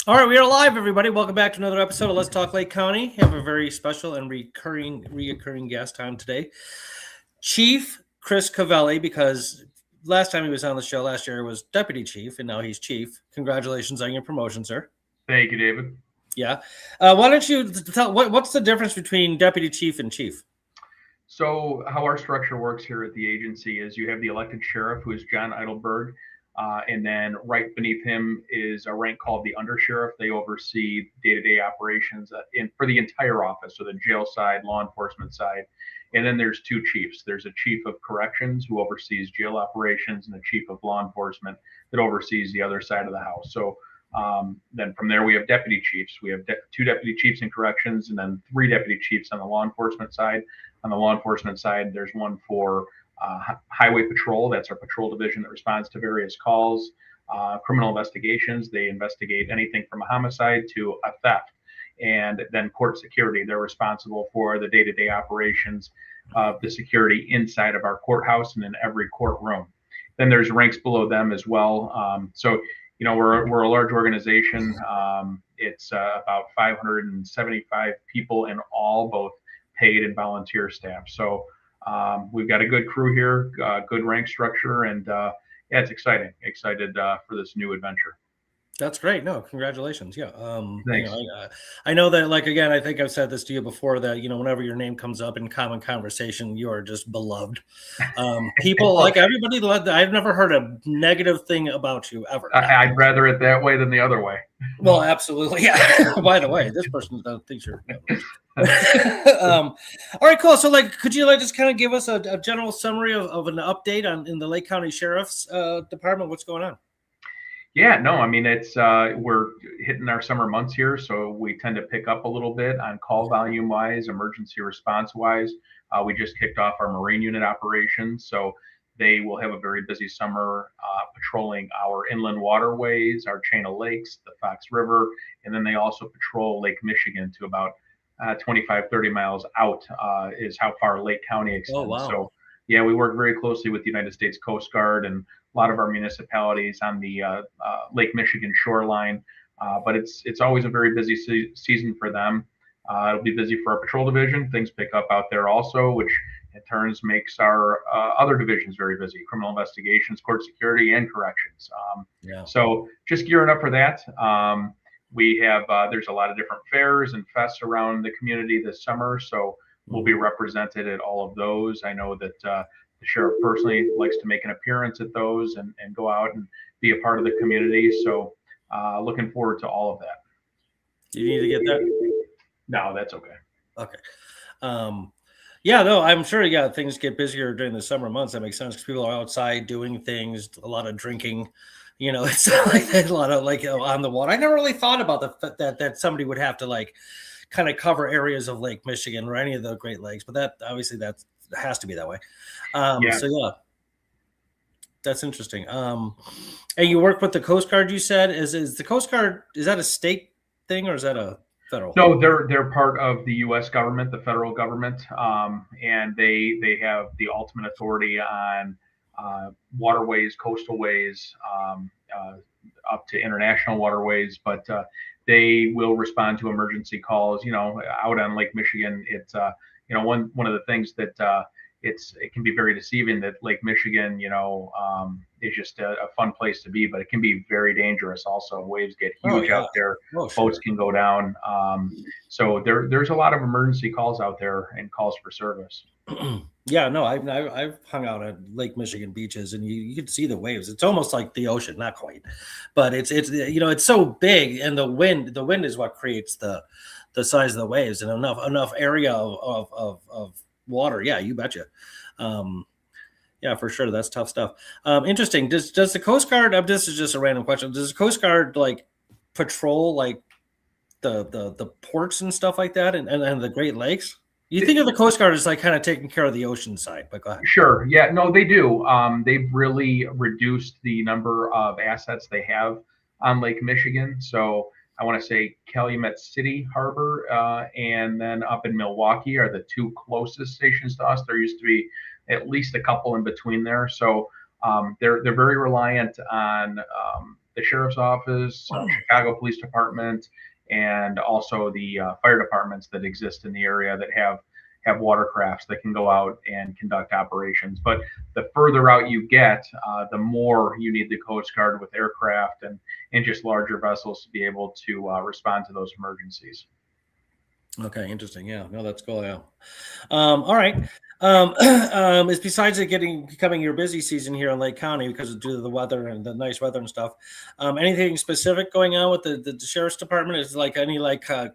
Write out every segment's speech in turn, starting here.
All right, we are live, everybody. Welcome back to another episode of Let's Talk Lake County. We have a very special and reoccurring guest on today, Chief Chris Covelli, because last time he was on the show last year was Deputy Chief, and now he's Chief. Congratulations on your promotion, sir. Thank you, David. Yeah. Why don't you tell what's the difference between Deputy Chief and Chief? So how our structure works here at the agency is you have the elected sheriff, who is John Eidelberg, and then right beneath him is a rank called the undersheriff. They oversee day-to-day operations for the entire office, so the jail side, law enforcement side. And then there's two chiefs. There's a chief of corrections who oversees jail operations, and a chief of law enforcement that oversees the other side of the house. So then from there, we have deputy chiefs. We have two deputy chiefs in corrections, and then three deputy chiefs on the law enforcement side. On the law enforcement side, there's one for highway patrol. That's our patrol division that responds to various calls. Criminal investigations, they investigate anything from a homicide to a theft. And then court security, they're responsible for the day-to-day operations of the security inside of our courthouse and in every courtroom. Then there's ranks below them as well. So we're a large organization. It's about 575 people in all, both paid and volunteer staff. So we've got a good crew here, good rank structure, and yeah, it's exciting. Excited for this new adventure. That's great. No, congratulations. Yeah. Thanks. I know that, like, again, I think I've said this to you before that, whenever your name comes up in common conversation, you are just beloved. People like everybody. I've never heard a negative thing about you ever. I'd rather it that way than the other way. Well, absolutely. Yeah. By the way, this person thinks you're. All right, cool. So, could you just kind of give us a general summary of an update in the Lake County Sheriff's Department? What's going on? Yeah, no, I mean, it's we're hitting our summer months here, so we tend to pick up a little bit on call volume wise, emergency response wise. We just kicked off our Marine unit operations, so they will have a very busy summer patrolling our inland waterways, our chain of lakes, the Fox River, and then they also patrol Lake Michigan to about 25, 30 miles out is how far Lake County extends. Oh, wow. So yeah, we work very closely with the United States Coast Guard and a lot of our municipalities on the Lake Michigan shoreline. But it's always a very busy season for them. It'll be busy for our patrol division. Things pick up out there also, which in turns makes our other divisions very busy: criminal investigations, court security, and corrections. Yeah. So just gearing up for that. We have there's a lot of different fairs and fests around the community this summer, so we'll be represented at all of those. I know that the sheriff personally likes to make an appearance at those and go out and be a part of the community. So looking forward to all of that. Do you need to get that? No, that's okay. Okay. Yeah, no, I'm sure. Yeah, things get busier during the summer months. That makes sense because people are outside doing things, a lot of drinking. It's like a lot of on the water. I never really thought about that somebody would have to kind of cover areas of Lake Michigan or any of the Great Lakes, but that obviously that has to be that way. So yeah, that's interesting. And you work with the Coast Guard, you said. Is the Coast Guard, is that a state thing or is that a federal? No, they're part of the U.S. government, the federal government, and they have the ultimate authority on waterways, coastal ways, up to international waterways, but they will respond to emergency calls. Out on Lake Michigan, it's one of the things that it can be very deceiving that Lake Michigan, is just a fun place to be, but it can be very dangerous. Also, waves get huge out there. Boats can go down. So there's a lot of emergency calls out there and calls for service. Yeah, no, I've hung out at Lake Michigan beaches, and you can see the waves. It's almost like the ocean, not quite, but it's it's so big, and the wind is what creates the size of the waves, and enough area of water. Yeah, you betcha. Yeah, for sure, that's tough stuff. Interesting. Does the Coast Guard? This is just a random question. Does the Coast Guard patrol the ports and stuff like that, and the Great Lakes? You think of the Coast Guard as kind of taking care of the ocean side, but go ahead. Sure. Yeah, no, they do. They've really reduced the number of assets they have on Lake Michigan. So I want to say Calumet City Harbor and then up in Milwaukee are the two closest stations to us. There used to be at least a couple in between there. So they're very reliant on the sheriff's office, Chicago Police Department, and also the fire departments that exist in the area that have watercrafts that can go out and conduct operations. But the further out you get, the more you need the Coast Guard with aircraft and just larger vessels to be able to respond to those emergencies. Okay, interesting. Yeah, no, that's cool. Yeah. All right. Is besides it becoming your busy season here in Lake County because due to the weather and the nice weather and stuff, anything specific going on with the sheriff's department? Is like any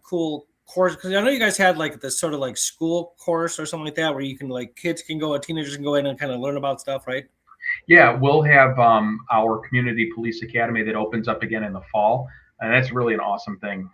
cool course? Because I know you guys had like this sort of like school course or something like that where you can like teenagers can go in and kind of learn about stuff, right? Yeah, we'll have our community police academy that opens up again in the fall, and that's really an awesome thing.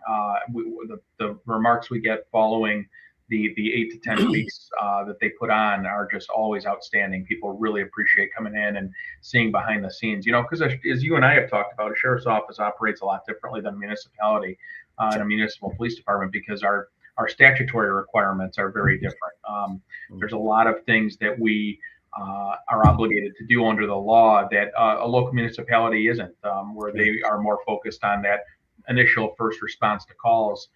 The remarks we get following the 8 to 10 weeks that they put on are just always outstanding. People really appreciate coming in and seeing behind the scenes. You know, because as you and I have talked about, a sheriff's office operates a lot differently than a municipality and a municipal police department because our statutory requirements are very different. There's a lot of things that we are obligated to do under the law that a local municipality isn't, where they are more focused on that initial first response to calls.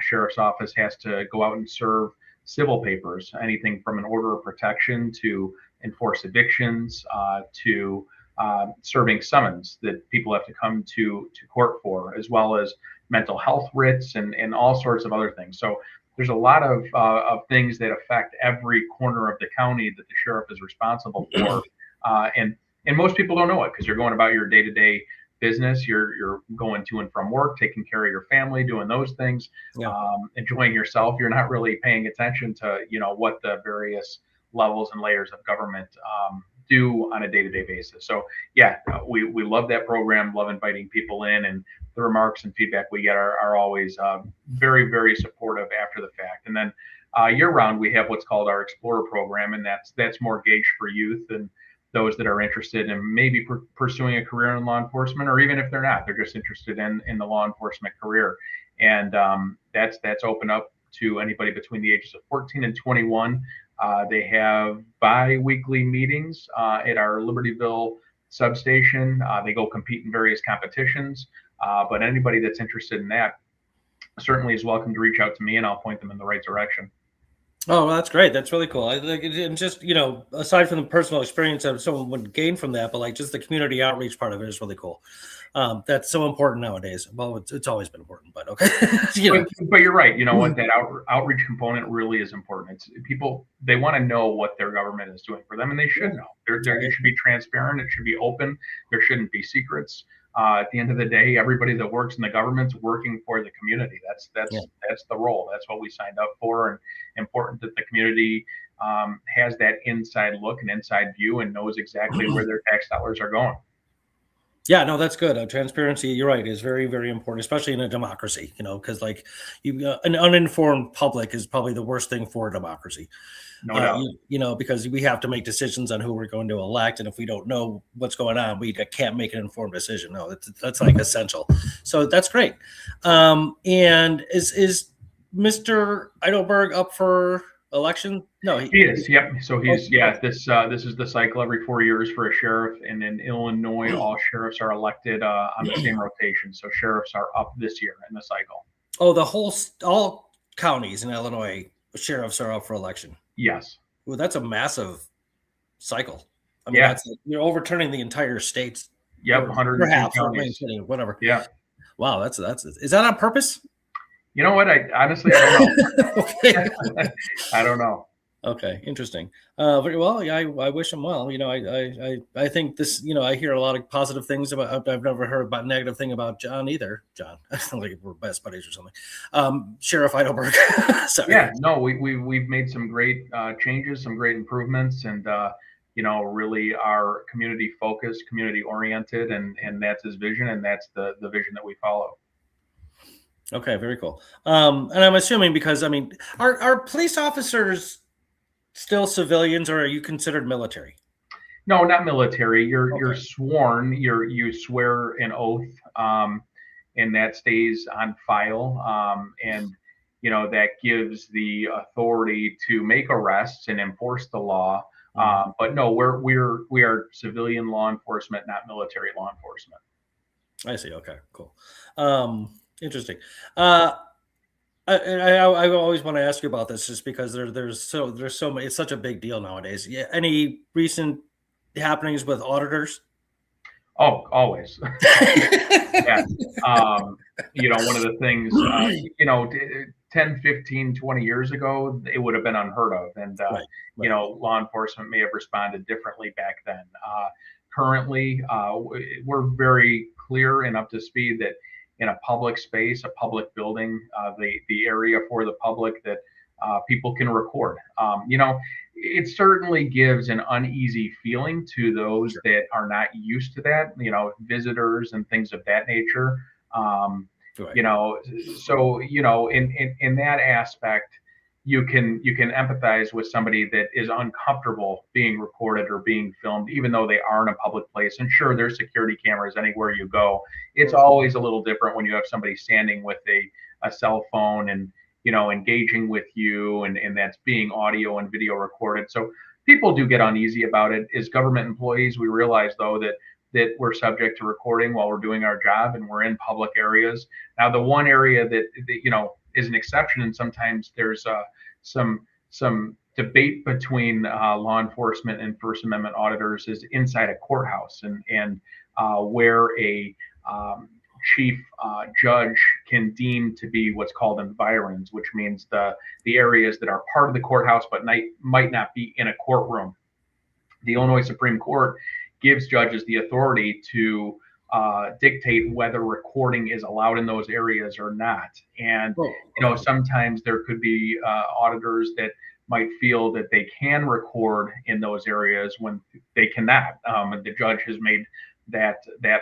Sheriff's office has to go out and serve civil papers, anything from an order of protection to enforce evictions to serving summons that people have to come to court for, as well as mental health writs and all sorts of other things. So there's a lot of things that affect every corner of the county that the sheriff is responsible for, and most people don't know it because you're going about your day-to-day business. You're going to and from work, taking care of your family, doing those things, enjoying yourself. You're not really paying attention to what the various levels and layers of government do on a day-to-day basis. So yeah, we love that program. Love inviting people in, and the remarks and feedback we get are always very, very supportive after the fact. And then year-round, we have what's called our Explorer program, and that's more gauged for youth and those that are interested in maybe pursuing a career in law enforcement, or even if they're not, they're just interested in the law enforcement career. And that's open up to anybody between the ages of 14 and 21. They have bi-weekly meetings at our Libertyville substation. They go compete in various competitions. But anybody that's interested in that certainly is welcome to reach out to me, and I'll point them in the right direction. Oh, well, that's great. That's really cool. I like it, and just aside from the personal experience that someone would gain from that, but like just the community outreach part of it is really cool. That's so important nowadays. Well, it's always been important, but okay. But you're right. You know what? That outreach component really is important. It's people, they want to know what their government is doing for them, and they should know. It should be transparent. It should be open. There shouldn't be secrets. At the end of the day, everybody that works in the government's working for the community. That's the role. That's what we signed up for, and important that the community has that inside look and inside view and knows exactly where their tax dollars are going. Yeah, no, that's good. Transparency, you're right, is very, very important, especially in a democracy. Because like an uninformed public is probably the worst thing for a democracy. No doubt. Because we have to make decisions on who we're going to elect, and if we don't know what's going on, we can't make an informed decision. No, that's like essential. So that's great. And is Mr. Eidelberg up for election? No, he is. Yep. So he's This is the cycle every 4 years for a sheriff, and in Illinois, all sheriffs are elected on the same rotation. So sheriffs are up this year in the cycle. Oh, all counties in Illinois, sheriffs are up for election. Yes. Well, that's a massive cycle. I mean, you're overturning the entire state's. Yep, 100 counties. Whatever. Yeah. Wow, that's is that on purpose? You know what? I honestly don't know. Okay. I don't know. Okay, interesting. Very well. Yeah, I wish him well. I think this. I hear a lot of positive things about. I've never heard about negative thing about John either. John, I don't think we're best buddies or something. Sheriff Eidelberg. Sorry. Yeah, no, we've made some great changes, some great improvements, and really are community focused, community oriented, and that's his vision, and that's the vision that we follow. Okay, very cool. And I'm assuming because are police officers still civilians, or are you considered military? No, not military. You're sworn. You swear an oath, and that stays on file. And that gives the authority to make arrests and enforce the law. But no, we are civilian law enforcement, not military law enforcement. I see. Okay, cool. Interesting. Uh, I always want to ask you about this just because there's so many. It's such a big deal nowadays. Yeah. Any recent happenings with auditors? Oh, always. Yeah. Um, one of the things, 10, 15, 20 years ago, it would have been unheard of. And, Right. Right. law enforcement may have responded differently back then. Currently, we're very clear and up to speed that in a public space, a public building, the area for the public that people can record. It certainly gives an uneasy feeling to those Sure. that are not used to that, visitors and things of that nature. Um, Right. you know, so in that aspect, you can empathize with somebody that is uncomfortable being recorded or being filmed, even though they are in a public place. And sure, there's security cameras anywhere you go. It's always a little different when you have somebody standing with a cell phone and engaging with you, and that's being audio and video recorded. So people do get uneasy about it. As government employees, we realize though that we're subject to recording while we're doing our job and we're in public areas. Now, the one area that is an exception, and sometimes there's some debate between law enforcement and First Amendment auditors, is inside a courthouse, and where a chief judge can deem to be what's called environs, which means the areas that are part of the courthouse but might not be in a courtroom. The Illinois Supreme Court gives judges the authority to dictate whether recording is allowed in those areas or not. And sometimes there could be auditors that might feel that they can record in those areas when they cannot. The judge has made that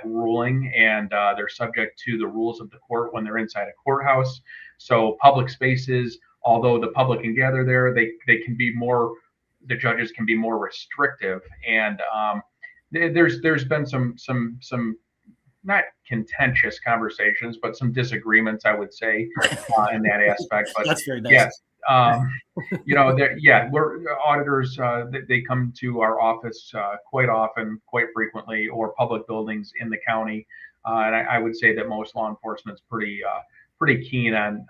ruling, and they're subject to the rules of the court when they're inside a courthouse. So public spaces, although the public can gather there, they can be more. The judges can be more restrictive, and there's been some not contentious conversations, but some disagreements, I would say, in that aspect. But That's very nice. yes, we're auditors. They come to our office quite often, quite frequently, or public buildings in the county. And I would say that most law enforcement's pretty keen on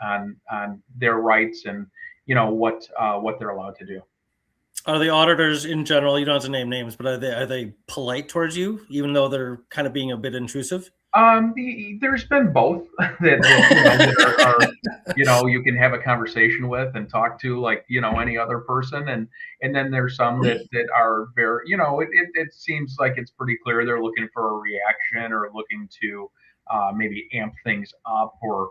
their rights and what they're allowed to do. Are the auditors in general, you don't have to name names, but are they polite towards you, even though they're kind of being a bit intrusive? There's been both that you can have a conversation with and talk to like any other person, and then there's some that are very it seems like it's pretty clear they're looking for a reaction or looking to maybe amp things up or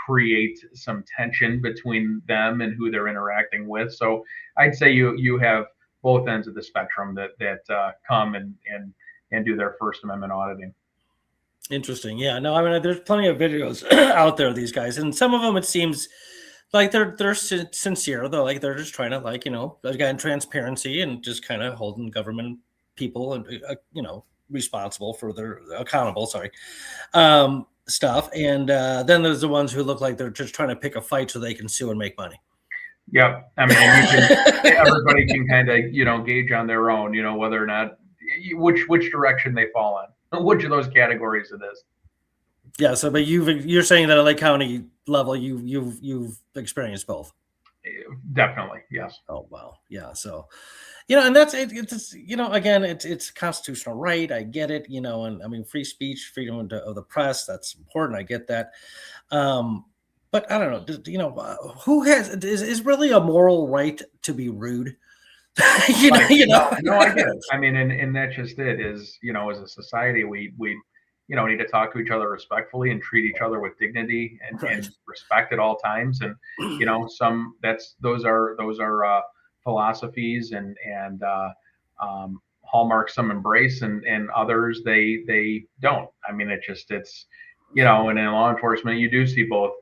create some tension between them and who they're interacting with. So I'd say you have both ends of the spectrum that come and do their First Amendment auditing. Interesting. Yeah. No, I mean, there's plenty of videos out there of these guys, and some of them it seems like they're sincere. Though, like they're just trying to again transparency and just kind of holding government people and responsible for their accountable. Sorry, stuff. And then there's the ones who look like they're just trying to pick a fight so they can sue and make money. Yep. I mean, everybody can kind of gauge on their own whether or not which direction they fall in, which of those categories it is. Yeah. So, but you're saying that at Lake County level, you've experienced both. Definitely, yes. Oh wow, yeah. So, and that's it. It's again, it's constitutional right. I get it. And I mean, free speech, freedom of the press. That's important. I get that. But I don't know. Who is really a moral right to be rude? No, I get it. I mean, and that's just it. Is as a society, we need to talk to each other respectfully and treat each other with dignity and respect at all times. And those are philosophies and hallmarks some embrace and others they don't. I mean, it's and in law enforcement you do see both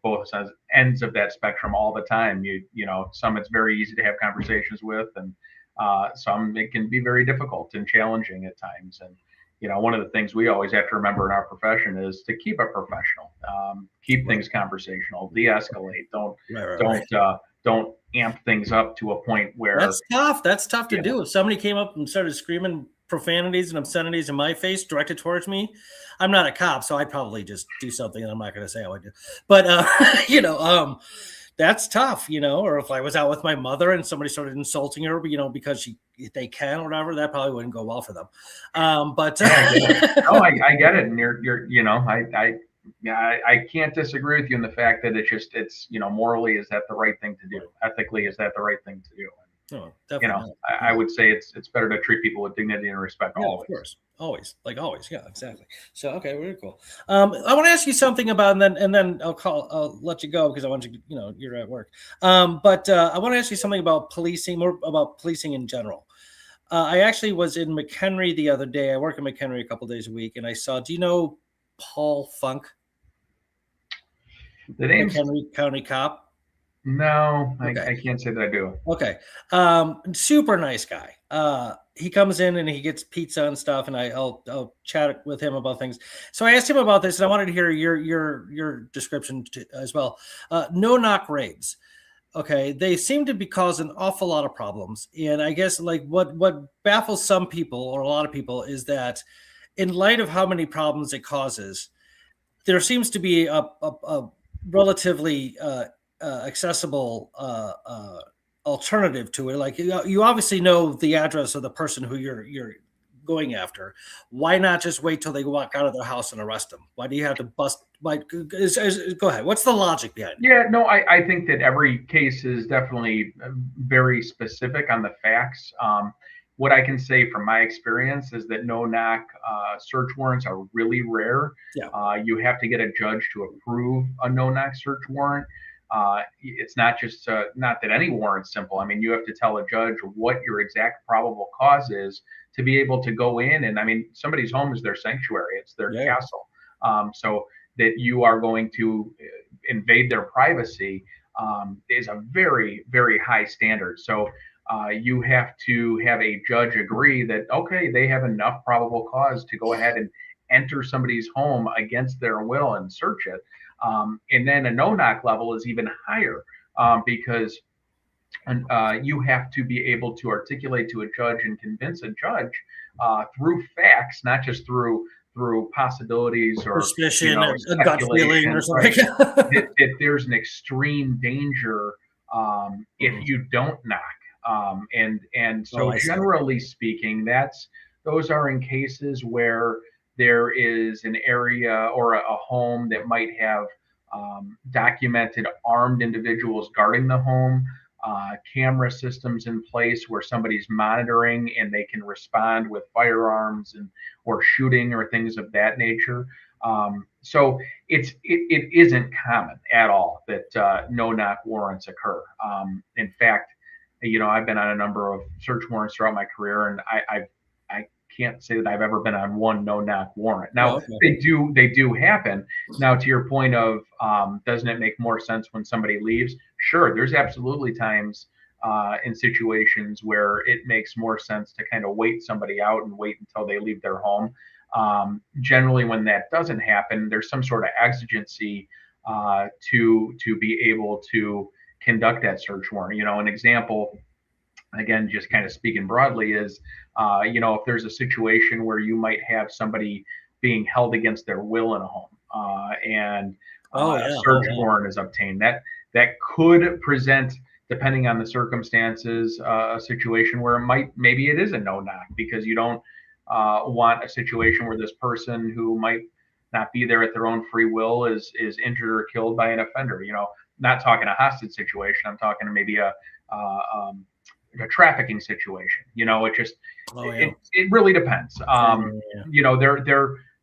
ends of that spectrum all the time. Some it's very easy to have conversations with, and some it can be very difficult and challenging at times. And one of the things we always have to remember in our profession is to keep it professional, keep things conversational, de-escalate. Don't amp things up to a point where that's tough. That's tough to do. If somebody came up and started screaming profanities and obscenities in my face directed towards me, I'm not a cop, so I'd probably just do something that I'm not going to say I would do. But that's tough, Or if I was out with my mother and somebody started insulting her, because they can or whatever, that probably wouldn't go well for them. But yeah, I get it. No, I get it, and I can't disagree with you in the fact that it's morally, is that the right thing to do? Ethically, is that the right thing to do? No, definitely not. I would say it's better to treat people with dignity and respect always. Of course. Always, like always. Yeah, exactly. So, okay, very cool. I want to ask you something about, and then I'll let you go because I want you, you're at work. But I want to ask you something about policing, more about policing in general. I actually was in McHenry the other day. I work in McHenry a couple days a week, and I saw, do you know Paul Funk? The name's McHenry County cop? No, okay. I can't say that I do. Okay. Super nice guy. He comes in and he gets pizza and stuff, and I'll chat with him about things. So I asked him about this, and I wanted to hear your description as well. No knock raids. Okay, they seem to be causing an awful lot of problems, and I guess like what baffles some people or a lot of people is that in light of how many problems it causes, there seems to be a relatively accessible alternative to it. Like you obviously know the address of the person who you're going after. Why not just wait till they walk out of their house and arrest them? Why do you have to bust? Go ahead. What's the logic behind it? Yeah, no, I think that every case is definitely very specific on the facts. What I can say from my experience is that no knock search warrants are really rare. Yeah. You have to get a judge to approve a no knock search warrant. It's not just not that any warrant's simple. I mean, you have to tell a judge what your exact probable cause is to be able to go in. And I mean, somebody's home is their sanctuary; it's their castle. So that you are going to invade their privacy is a very, very high standard. So you have to have a judge agree that, okay, they have enough probable cause to go ahead and enter somebody's home against their will and search it. And then a no-knock level is even higher because you have to be able to articulate to a judge and convince a judge through facts, not just through possibilities or suspicion, a gut feeling or something. Right? that there's an extreme danger if you don't knock. And so generally speaking, those are in cases where there is an area or a home that might have documented armed individuals guarding the home, camera systems in place where somebody's monitoring and they can respond with firearms or shooting or things of that nature. So it isn't common at all that no knock warrants occur. In fact, I've been on a number of search warrants throughout my career, and I can't say that I've ever been on one no knock warrant. Now they do happen. Now to your point of doesn't it make more sense when somebody leaves? Sure, there's absolutely times in situations where it makes more sense to kind of wait somebody out and wait until they leave their home. Generally, when that doesn't happen, there's some sort of exigency to be able to conduct that search warrant. An example, again, just kind of speaking broadly, is if there's a situation where you might have somebody being held against their will in a home and a search warrant is obtained, that could present, depending on the circumstances, a situation where maybe it is a no knock because you don't want a situation where this person who might not be there at their own free will is injured or killed by an offender. Not talking a hostage situation. I'm talking maybe a trafficking situation. It really depends.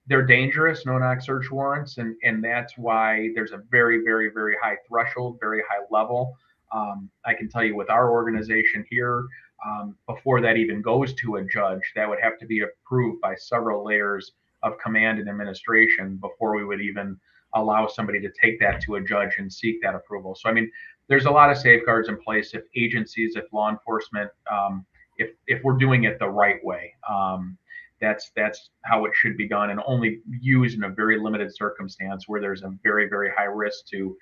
They're dangerous, no knock search warrants, and that's why there's a very, very, very high threshold, very high level. I can tell you with our organization here, before that even goes to a judge, that would have to be approved by several layers of command and administration before we would even allow somebody to take that to a judge and seek that approval. So, I mean, there's a lot of safeguards in place if agencies, if law enforcement, if we're doing it the right way. That's how it should be done, and only used in a very limited circumstance where there's a very, very high risk to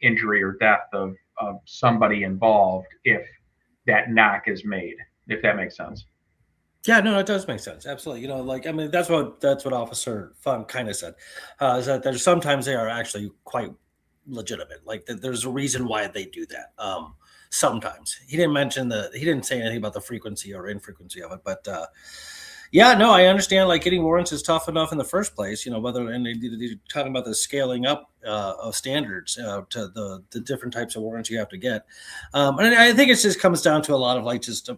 injury or death of somebody involved if that knock is made, if that makes sense. Yeah, no, it does make sense. Absolutely. Like, I mean, that's what Officer Fun kind of said, is that there's sometimes they are actually quite legitimate. Like, there's a reason why they do that. Sometimes he didn't say anything about the frequency or infrequency of it, but yeah, no, I understand. Like, getting warrants is tough enough in the first place. Whether and they're talking about the scaling up of standards to the different types of warrants you have to get, and I think it just comes down to a lot of like just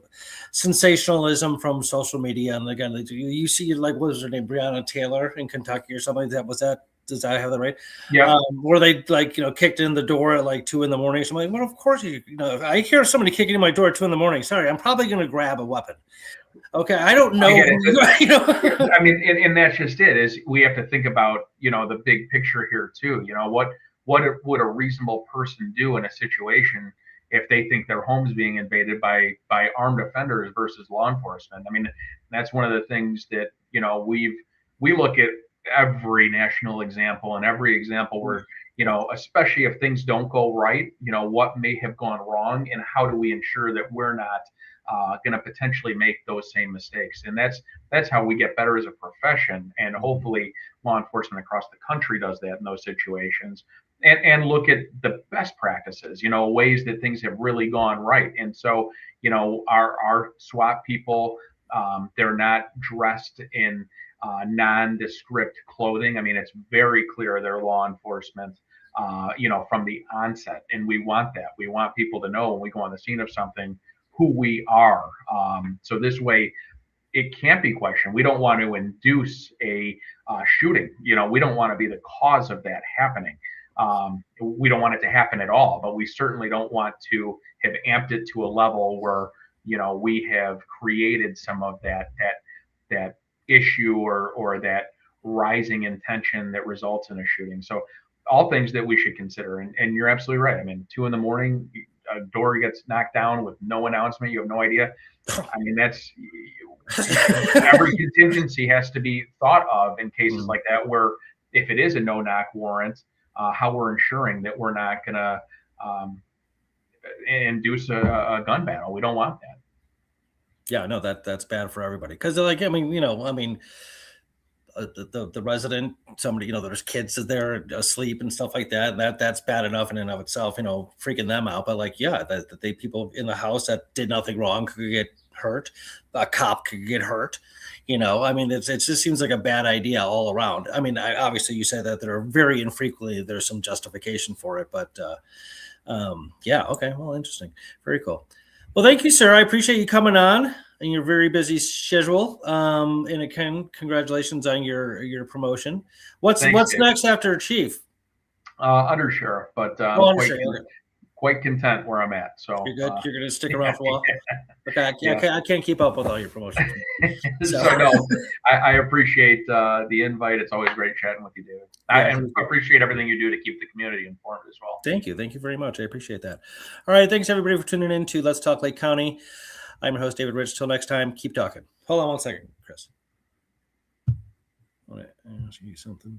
sensationalism from social media. And again, you see, like, what was her name, Breonna Taylor in Kentucky or something like that. Was that? Does I have that right? Yeah. Where they, like, kicked in the door at like 2 a.m. So I'm like, well, of course if I hear somebody kicking in my door at 2 a.m. Sorry, I'm probably going to grab a weapon. Okay, I don't know. I get it. you know. I mean, and that's just it. Is we have to think about the big picture here too. What would a reasonable person do in a situation if they think their home's being invaded by armed offenders versus law enforcement? I mean, that's one of the things that we look at every national example and every example where especially if things don't go right, what may have gone wrong and how do we ensure that we're not going to potentially make those same mistakes. And that's how we get better as a profession. And hopefully law enforcement across the country does that in those situations. And look at the best practices, ways that things have really gone right. And so, our SWAT people, they're not dressed in nondescript clothing. I mean, it's very clear they're law enforcement, from the onset. And we want that. We want people to know when we go on the scene of something who we are. So this way, it can't be questioned. We don't want to induce a shooting. We don't want to be the cause of that happening. We don't want it to happen at all, but we certainly don't want to have amped it to a level where we have created some of that issue or that rising in tension that results in a shooting. So all things that we should consider. And you're absolutely right. I mean, 2 a.m, a door gets knocked down with no announcement. You have no idea. I mean, that's every contingency has to be thought of in cases like that, where if it is a no-knock warrant, how we're ensuring that we're not going to induce a gun battle. We don't want that. Yeah, no, that's bad for everybody. Because, like, I mean, the resident, somebody, there's kids there asleep and stuff like that, and that's bad enough in and of itself, freaking them out. But, like, yeah, that they people in the house that did nothing wrong could get hurt. A cop could get hurt. I mean, it just seems like a bad idea all around. I mean, obviously you said that there are very infrequently there's some justification for it, but yeah, okay, well, interesting, very cool. Well, thank you, sir. I appreciate you coming on in your very busy schedule. And again, congratulations on your promotion. What's Thanks, Dave. next after chief? Under sheriff, but quite content where I'm at. So you're good. You're going to stick around for a while. Okay, I can't keep up with all your promotions. So no, I appreciate the invite. It's always great chatting with you, David. I appreciate everything you do to keep the community informed as well. Thank you very much. I appreciate that. All right, thanks everybody for tuning in to Let's Talk Lake County. I'm your host, David Rich. Till next time, keep talking. Hold on one second, Chris. All right, I'll ask you something.